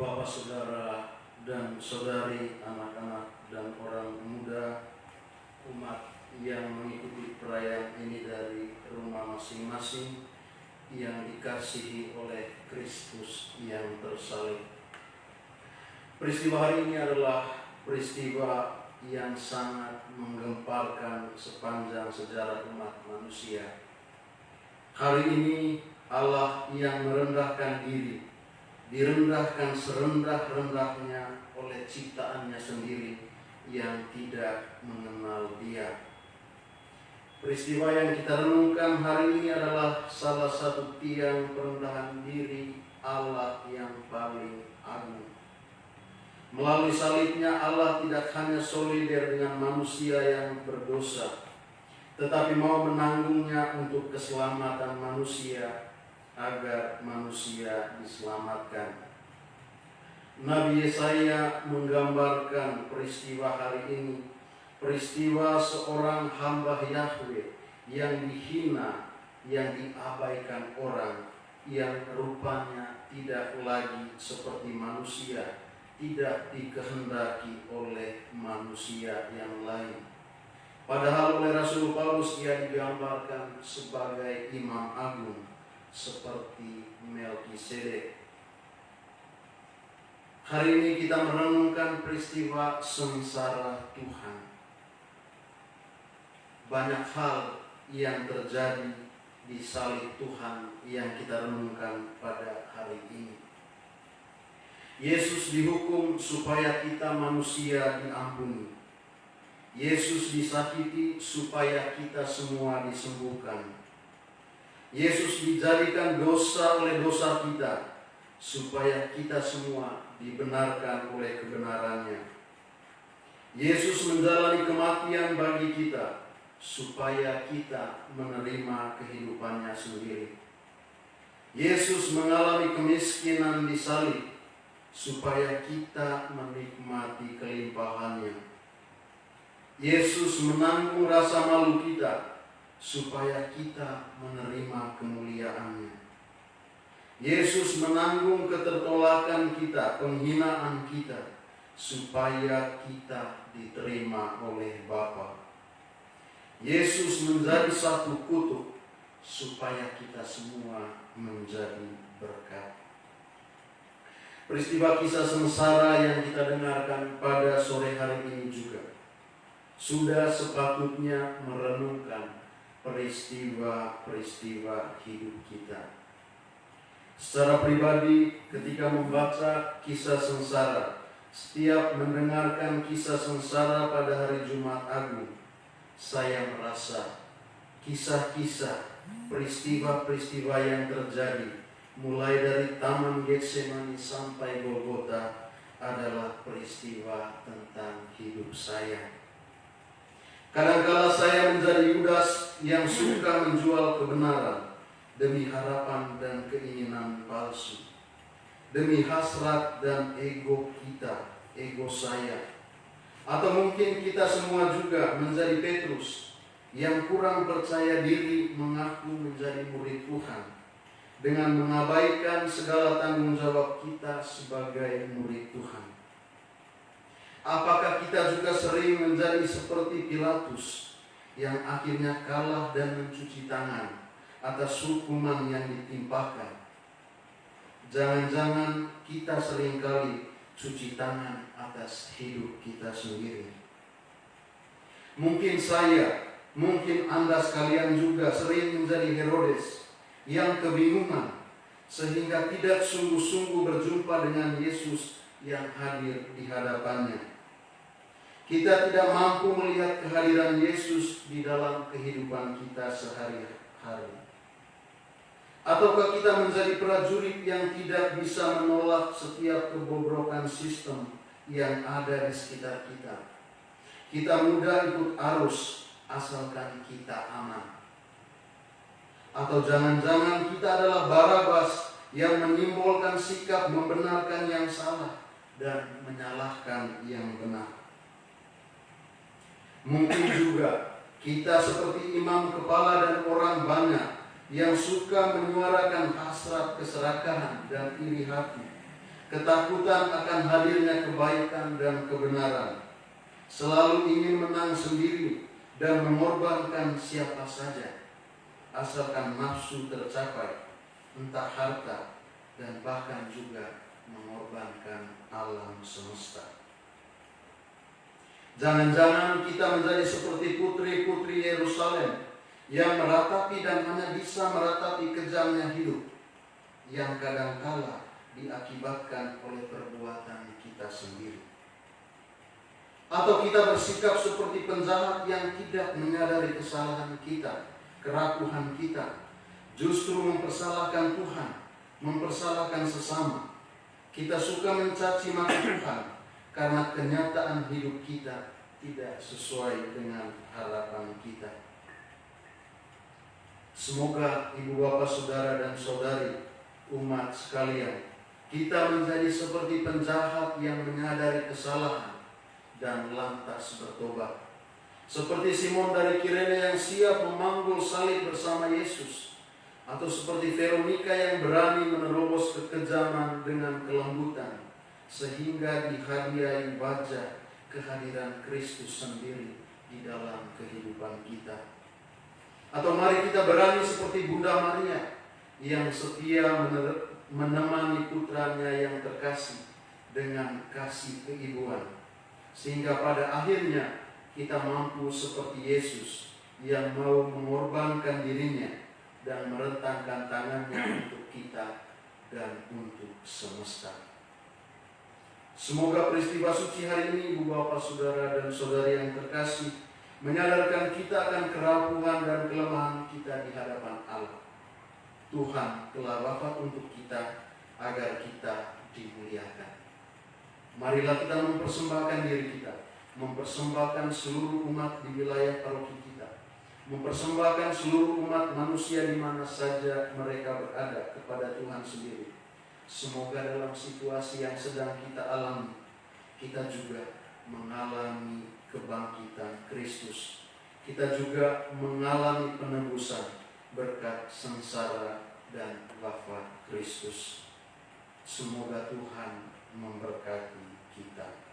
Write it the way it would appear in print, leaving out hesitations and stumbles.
Bapak, saudara, dan saudari, anak-anak, dan orang muda, umat yang mengikuti perayaan ini dari rumah masing-masing yang dikasihi oleh Kristus yang tersalib. Peristiwa hari ini adalah peristiwa yang sangat menggemparkan sepanjang sejarah umat manusia. Hari ini Allah yang merendahkan diri, direndahkan serendah-rendahnya oleh ciptaannya sendiri yang tidak mengenal Dia. Peristiwa yang kita renungkan hari ini adalah salah satu tiang perendahan diri Allah yang paling agung. Melalui salibnya Allah tidak hanya solider dengan manusia yang berdosa, tetapi mau menanggungnya untuk keselamatan manusia, agar manusia diselamatkan. Nabi Yesaya menggambarkan peristiwa hari ini, peristiwa seorang hamba Yahweh yang dihina, yang diabaikan orang, yang rupanya tidak lagi seperti manusia, tidak dikehendaki oleh manusia yang lain. Padahal oleh Rasul Paulus ia digambarkan sebagai imam agung, seperti Melkisedek. Hari ini kita merenungkan peristiwa sengsara Tuhan. Banyak hal yang terjadi di salib Tuhan yang kita renungkan pada hari ini. Yesus dihukum supaya kita manusia diampuni. Yesus disakiti supaya kita semua disembuhkan. Yesus dijadikan dosa oleh dosa kita, supaya kita semua dibenarkan oleh kebenarannya. Yesus menjalani kematian bagi kita, supaya kita menerima kehidupannya sendiri. Yesus mengalami kemiskinan di salib, supaya kita menikmati kelimpahannya. Yesus menanggung rasa malu kita, supaya kita menerima kemuliaannya. Yesus menanggung ketertolakan kita, penghinaan kita, supaya kita diterima oleh Bapa. Yesus menjadi satu kutub, supaya kita semua menjadi berkat. Peristiwa kisah sengsara yang kita dengarkan pada sore hari ini juga sudah sepatutnya merenungkan peristiwa-peristiwa hidup kita. Secara pribadi, ketika membaca kisah sengsara, setiap mendengarkan kisah sengsara pada hari Jumat Agung, saya merasa kisah-kisah, peristiwa-peristiwa yang terjadi, mulai dari Taman Getsemani sampai Golgota, adalah peristiwa tentang hidup saya. Kadang-kala saya menjadi Yudas yang suka menjual kebenaran demi harapan dan keinginan palsu, demi hasrat dan ego kita, ego saya. Atau mungkin kita semua juga menjadi Petrus yang kurang percaya diri mengaku menjadi murid Tuhan, dengan mengabaikan segala tanggung jawab kita sebagai murid Tuhan. Apakah kita juga sering menjadi seperti Pilatus yang akhirnya kalah dan mencuci tangan atas hukuman yang ditimpakan? Jangan-jangan kita seringkali cuci tangan atas hidup kita sendiri. Mungkin saya, mungkin Anda sekalian juga sering menjadi Herodes yang kebingungan sehingga tidak sungguh-sungguh berjumpa dengan Yesus yang hadir di hadapannya. Kita tidak mampu melihat kehadiran Yesus di dalam kehidupan kita sehari-hari. Ataukah kita menjadi prajurit yang tidak bisa menolak setiap kebobrokan sistem yang ada di sekitar kita? Kita mudah ikut arus asalkan kita aman. Atau jangan-jangan kita adalah Barabas yang menyimbolkan sikap membenarkan yang salah dan menyalahkan yang benar. Mungkin juga kita seperti imam kepala dan orang banyak yang suka menyuarakan hasrat keserakahan dan iri hati, ketakutan akan hadirnya kebaikan dan kebenaran, selalu ingin menang sendiri dan mengorbankan siapa saja, asalkan nafsu tercapai, entah harta, dan bahkan juga mengorbankan alam semesta. Jangan-jangan kita menjadi seperti putri-putri Yerusalem yang meratapi dan hanya bisa meratapi kejamnya hidup, yang kadangkala diakibatkan oleh perbuatan kita sendiri. Atau kita bersikap seperti penjahat yang tidak menyadari kesalahan kita, kerapuhan kita, justru mempersalahkan Tuhan, mempersalahkan sesama. Kita suka mencaci maki Tuhan karena kenyataan hidup kita tidak sesuai dengan harapan kita. Semoga ibu bapak, saudara dan saudari, umat sekalian, kita menjadi seperti penjahat yang menyadari kesalahan dan lantas bertobat. Seperti Simon dari Kirene yang siap memanggul salib bersama Yesus, atau seperti Veronika yang berani menerobos kekejaman dengan kelembutan, sehingga dihadiahi wajah kehadiran Kristus sendiri di dalam kehidupan kita. Atau mari kita berani seperti Bunda Maria yang setia menemani putranya yang terkasih dengan kasih keibuan, sehingga pada akhirnya kita mampu seperti Yesus yang mau mengorbankan dirinya dan merentangkan tangannya untuk kita dan untuk semesta. Semoga peristiwa suci hari ini, ibu bapak, saudara dan saudari yang terkasih, menyadarkan kita akan kerapuhan dan kelemahan kita di hadapan Allah. Tuhan telah wafat untuk kita agar kita dimuliakan. Marilah kita mempersembahkan diri kita, mempersembahkan seluruh umat di wilayah paroki kita, mempersembahkan seluruh umat manusia di mana saja mereka berada kepada Tuhan sendiri. Semoga dalam situasi yang sedang kita alami, kita juga mengalami kebangkitan Kristus. Kita juga mengalami penebusan berkat sengsara dan wafat Kristus. Semoga Tuhan memberkati kita.